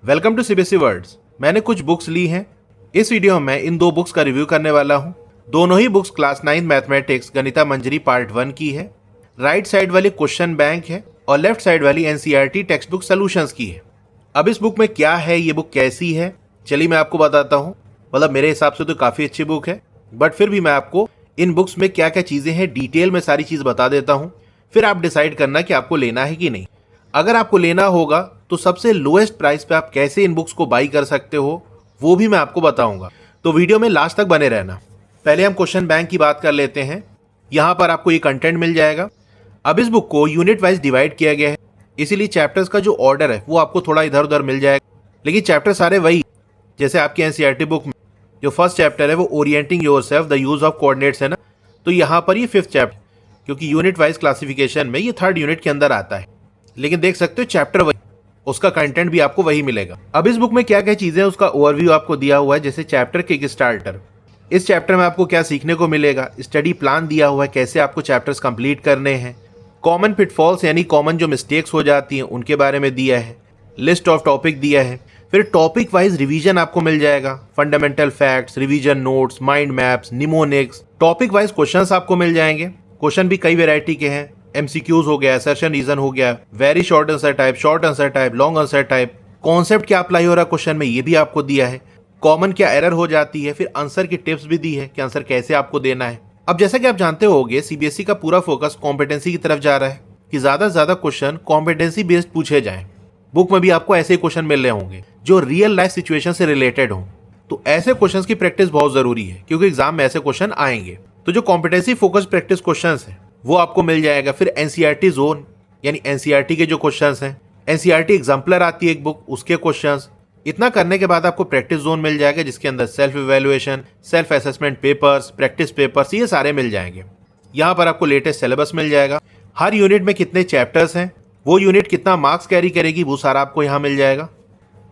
Welcome to CBSE words. मैंने कुछ books ली हैं। इस वीडियो में मैं इन दो बुक्स का रिव्यू करने वाला हूं। दोनों ही बुक्स क्लास 9 मैथमेटिक्स गणिता मंजरी पार्ट 1 की है। राइट साइड वाली क्वेश्चन बैंक है और लेफ्ट साइड वाली एनसीईआरटी टेक्स्ट बुक सॉल्यूशंस की है। अब इस बुक में क्या है, ये बुक कैसी है, चलिए मैं आपको बताता हूँ। मतलब मेरे हिसाब से तो काफ़ी अच्छी बुक है, बट फिर भी मैं आपको इन बुक्स में क्या क्या चीज़ें हैं डिटेल में सारी चीज़ बता देता हूँ। फिर आप डिसाइड करना कि आपको लेना है कि नहीं। अगर आपको लेना होगा तो सबसे लोएस्ट प्राइस पे आप कैसे इन बुक्स को बाई कर सकते हो वो भी मैं आपको बताऊंगा, तो वीडियो में लास्ट तक बने रहना। पहले हम क्वेश्चन बैंक की बात कर लेते हैं। यहाँ पर आपको ये कंटेंट मिल जाएगा। अब इस बुक को यूनिट वाइज डिवाइड किया गया है, इसीलिए चैप्टर्स का जो ऑर्डर है वो आपको थोड़ा इधर उधर मिल जाएगा, लेकिन चैप्टर सारे वही जैसे आपकी एनसीईआरटी बुक में जो फर्स्ट चैप्टर है वो orienting yourself the use of coordinates है ना, तो यहाँ पर ये फिफ्थ चैप्टर, क्योंकि यूनिट वाइज क्लासिफिकेशन में ये थर्ड यूनिट के अंदर आता है, लेकिन देख सकते हो चैप्टर वही, उसका कंटेंट भी आपको वही मिलेगा। अब इस बुक में क्या क्या चीजें हैं उसका ओवरव्यू आपको दिया हुआ है। जैसे चैप्टर किक स्टार्टर, इस चैप्टर में आपको क्या सीखने को मिलेगा, स्टडी प्लान दिया हुआ है कैसे आपको चैप्टर्स कंप्लीट करने हैं, कॉमन पिटफॉल्स यानी कॉमन जो मिस्टेक्स हो जाती हैं उनके बारे में दिया है, लिस्ट ऑफ टॉपिक दिया है, फिर टॉपिक वाइज रिवीजन आपको मिल जाएगा, fundamental facts, revision notes, mind maps, mnemonics, topic wise questions आपको मिल जाएंगे। क्वेश्चन भी कई वेरायटी के हैं, एमसीक्यूज हो गया, असर्शन रीजन हो गया, very short answer type, short answer type, long answer type, concept क्या अप्लाई हो रहा है क्वेश्चन में ये भी आपको दिया है, कॉमन क्या एरर हो जाती है, फिर आंसर की टिप्स भी दी है कि आंसर कैसे आपको देना है। अब जैसा कि आप जानते होंगे सीबीएसई का पूरा फोकस कॉम्पिटेंसी की तरफ जा रहा है कि ज्यादा से ज्यादा क्वेश्चन कॉम्पिटेंसी बेस्ड पूछे जाएं। बुक में भी आपको ऐसे क्वेश्चन मिल रहे होंगे जो रियल लाइफ सिचुएशन से रिलेटेड हो, तो ऐसे क्वेश्चंस की प्रैक्टिस बहुत जरूरी है क्योंकि एग्जाम में ऐसे क्वेश्चन आएंगे। तो जो कॉम्पिटेंसी फोकस प्रैक्टिस क्वेश्चंस है वो आपको मिल जाएगा। फिर एनसीईआरटी जोन यानी एनसीईआरटी के जो क्वेश्चंस हैं, एनसीईआरटी एग्जाम्पलर आती है एक बुक, उसके क्वेश्चंस। इतना करने के बाद आपको प्रैक्टिस जोन मिल जाएगा जिसके अंदर self evaluation, self assessment papers, practice papers, ये सारे मिल जाएंगे। यहाँ पर आपको लेटेस्ट सिलेबस मिल जाएगा, हर यूनिट में कितने चैप्टर्स हैं, वो यूनिट कितना मार्क्स कैरी करेगी, वो सारा आपको यहाँ मिल जाएगा।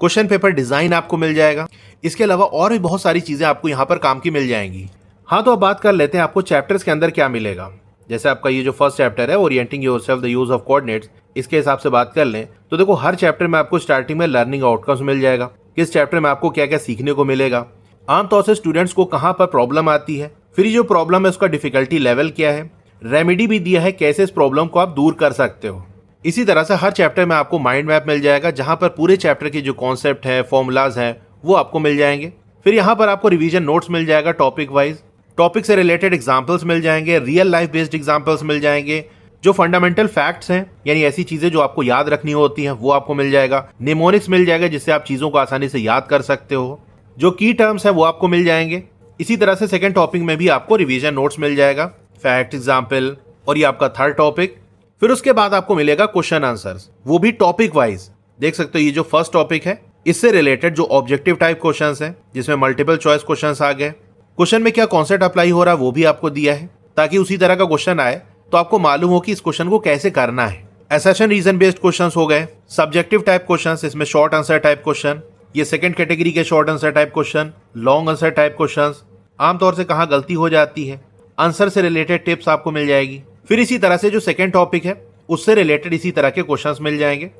क्वेश्चन पेपर डिजाइन आपको मिल जाएगा। इसके अलावा और भी बहुत सारी चीजें आपको यहाँ पर काम की मिल जाएंगी। हाँ, तो अब बात कर लेते हैं आपको चैप्टर्स के अंदर क्या मिलेगा। जैसे आपका ये जो फर्स्ट चैप्टर है orienting yourself the use of coordinates, इसके हिसाब से बात कर लें तो देखो हर चैप्टर में आपको स्टार्टिंग में लर्निंग आउटकम्स मिल जाएगा, किस चैप्टर में आपको क्या क्या सीखने को मिलेगा, आमतौर से स्टूडेंट्स को कहाँ पर प्रॉब्लम आती है, फिर जो प्रॉब्लम है उसका डिफिकल्टी लेवल क्या है, रेमेडी भी दिया है कैसे इस प्रॉब्लम को आप दूर कर सकते हो। इसी तरह से हर चैप्टर में आपको माइंड मैप मिल जाएगा जहां पर पूरे चैप्टर के जो कॉन्सेप्ट है, फॉर्मूलाज हैं, वो आपको मिल जाएंगे। फिर यहाँ पर आपको रिवीजन नोट्स मिल जाएगा टॉपिक वाइज, टॉपिक से रिलेटेड एग्जाम्पल्स मिल जाएंगे, रियल लाइफ बेस्ड एग्जाम्पल्स मिल जाएंगे, जो फंडामेंटल फैक्ट्स हैं यानी ऐसी चीजें जो आपको याद रखनी होती हैं वो आपको मिल जाएगा, निमोनिक्स मिल जाएगा जिससे आप चीजों को आसानी से याद कर सकते हो, जो की टर्म्स है वो आपको मिल जाएंगे। इसी तरह से सेकेंड टॉपिक में भी आपको रिवीजन नोट्स मिल जाएगा, फैक्ट, एग्जाम्पल, और ये आपका थर्ड टॉपिक। फिर उसके बाद आपको मिलेगा क्वेश्चन आंसर्स, वो भी टॉपिक वाइज। देख सकते हो ये जो फर्स्ट टॉपिक है इससे रिलेटेड जो ऑब्जेक्टिव टाइप क्वेश्चंस हैं जिसमें मल्टीपल चॉइस क्वेश्चंस आ गए, क्वेश्चन में क्या कॉन्सेप्ट अप्लाई हो रहा है वो भी आपको दिया है ताकि उसी तरह का क्वेश्चन आए तो आपको मालूम हो कि इस क्वेश्चन को कैसे करना है। असर्शन रीजन बेस्ड क्वेश्चंस हो गए, सब्जेक्टिव टाइप क्वेश्चंस, इसमें शॉर्ट आंसर टाइप क्वेश्चन, ये सेकंड कैटेगरी के short answer type question, long answer type questions, आमतौर से कहाँ गलती हो जाती है, आंसर से रिलेटेड टिप्स आपको मिल जाएगी। फिर इसी तरह से जो सेकंड टॉपिक है उससे रिलेटेड इसी तरह के क्वेश्चंस मिल जाएंगे।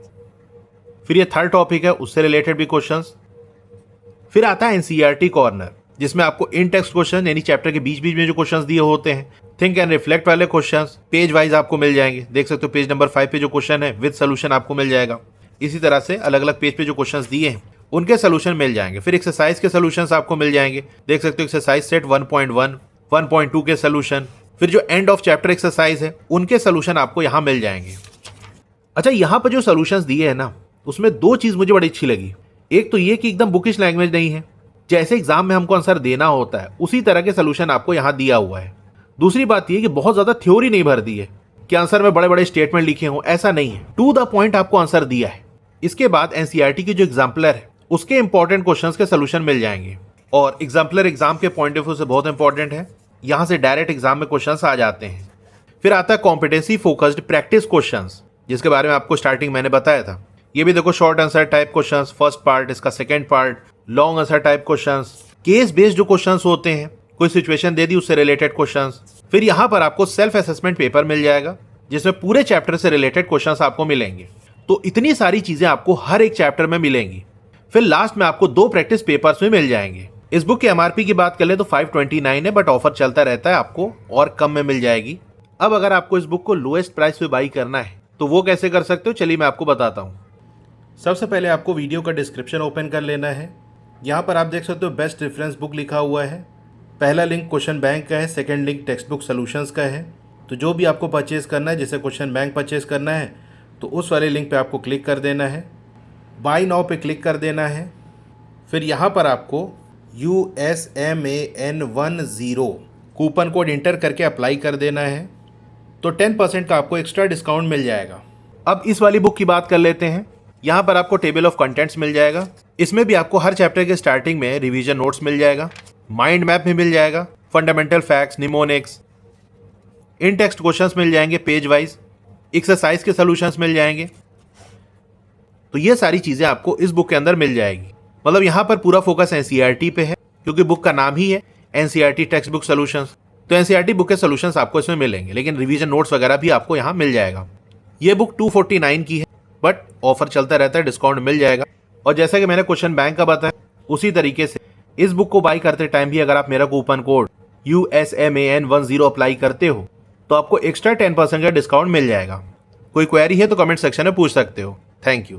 फिर ये थर्ड टॉपिक है उससे रिलेटेड भी क्वेश्चंस। फिर आता है एनसीईआरटी कॉर्नर जिसमें आपको इन टेक्स्ट क्वेश्चन यानी चैप्टर के बीच बीच में जो क्वेश्चंस दिए होते हैं, थिंक एंड रिफ्लेक्ट वाले क्वेश्चंस पेज वाइज आपको मिल जाएंगे। देख सकते हो पेज नंबर 5 पे जो क्वेश्चन है विद सोल्यूशन आपको मिल जाएगा। इसी तरह से अलग अलग पेज पे जो क्वेश्चंस दिए हैं उनके सोल्यूशन मिल जाएंगे। फिर एक्सरसाइज के सोल्यूशंस आपको मिल जाएंगे। देख सकते हो एक्सरसाइज सेट 1.1, 1.2 के सोल्यूशन, फिर जो एंड ऑफ चैप्टर एक्सरसाइज है उनके सोल्यूशन आपको यहाँ मिल जाएंगे। अच्छा, यहाँ पर जो सोल्यूशंस दिए हैं ना उसमें दो चीज मुझे बड़ी अच्छी लगी। एक तो ये कि एकदम बुकिश लैंग्वेज नहीं है, जैसे एग्जाम में हमको आंसर देना होता है उसी तरह के सोल्यूशन आपको यहाँ दिया हुआ है। दूसरी बात ये कि बहुत ज्यादा थ्योरी नहीं भर दी है कि आंसर में बड़े बड़े स्टेटमेंट लिखे हों, ऐसा नहीं है, टू द पॉइंट आपको आंसर दिया है। इसके बाद एनसीईआरटी की जो एग्जाम्पलर है उसके इंपॉर्टेंट क्वेश्चंस के सोल्यूशन मिल जाएंगे, और एग्जाम्पलर एग्जाम के पॉइंट ऑफ व्यू से बहुत इंपॉर्टेंट है, यहाँ से डायरेक्ट एग्जाम में क्वेश्चंस आ जाते हैं। फिर आता है कॉम्पिटेंसी फोकस्ड प्रैक्टिस क्वेश्चंस जिसके बारे में आपको स्टार्टिंग मैंने बताया था। ये भी देखो short answer type questions first part, इसका second part, long answer type questions, case based जो क्वेश्चंस होते हैं, कोई सिचुएशन दे दी उससे रिलेटेड क्वेश्चंस। फिर यहाँ पर आपको सेल्फ असेसमेंट पेपर मिल जाएगा जिसमें पूरे चैप्टर से रिलेटेड क्वेश्चंस आपको मिलेंगे। तो इतनी सारी चीजें आपको हर एक चैप्टर में मिलेंगी। फिर लास्ट में आपको 2 प्रैक्टिस पेपर्स में मिल जाएंगे। इस बुक की एमआरपी की बात कर ले तो 529 है, बट ऑफर चलता रहता है, आपको और कम में मिल जाएगी। अब अगर आपको इस बुक को लोएस्ट प्राइस पे बाई करना है तो वो कैसे कर सकते हो, चलिए मैं आपको बताता हूँ। सबसे पहले आपको वीडियो का डिस्क्रिप्शन ओपन कर लेना है। यहाँ पर आप देख सकते हो बेस्ट रेफरेंस बुक लिखा हुआ है। पहला लिंक क्वेश्चन बैंक का है, second link text book solutions का है। तो जो भी आपको परचेज़ करना है, जैसे क्वेश्चन बैंक परचेज़ करना है तो उस वाले लिंक पे आपको क्लिक कर देना है, बाय नाउ पे क्लिक कर देना है। फिर यहाँ पर आपको USMAN10 कूपन कोड इंटर करके अप्लाई कर देना है, तो 10% का आपको एक्स्ट्रा डिस्काउंट मिल जाएगा। अब इस वाली बुक की बात कर लेते हैं। यहाँ पर आपको टेबल ऑफ कंटेंट्स मिल जाएगा। इसमें भी आपको हर चैप्टर के स्टार्टिंग में रिवीजन नोट्स मिल जाएगा, माइंड मैप भी मिल जाएगा, फंडामेंटल फैक्ट्स, निमोनिक्स, इन टेक्स्ट क्वेश्चंस मिल जाएंगे पेज वाइज, एक्सरसाइज के सॉल्यूशंस मिल जाएंगे। तो ये सारी चीज़ें आपको इस बुक के अंदर मिल जाएगी। मतलब यहाँ पर पूरा फोकस एनसीईआरटी पे है, क्योंकि बुक का नाम ही है एनसीईआरटी टेक्स्ट बुक सॉल्यूशंस। तो एनसीईआरटी बुक के सॉल्यूशंस आपको इसमें मिलेंगे, लेकिन रिवीजन नोट्स वगैरह भी आपको यहाँ मिल जाएगा। ये बुक 249 की है, बट ऑफर चलता रहता है, डिस्काउंट मिल जाएगा। और जैसा कि मैंने क्वेश्चन बैंक का बताया, उसी तरीके से इस बुक को बाई करते टाइम भी अगर आप मेरा कूपन कोड USMAN10 अप्लाई करते हो तो आपको एक्स्ट्रा 10% का डिस्काउंट मिल जाएगा। कोई क्वेरी है तो कमेंट सेक्शन में पूछ सकते हो। Thank you.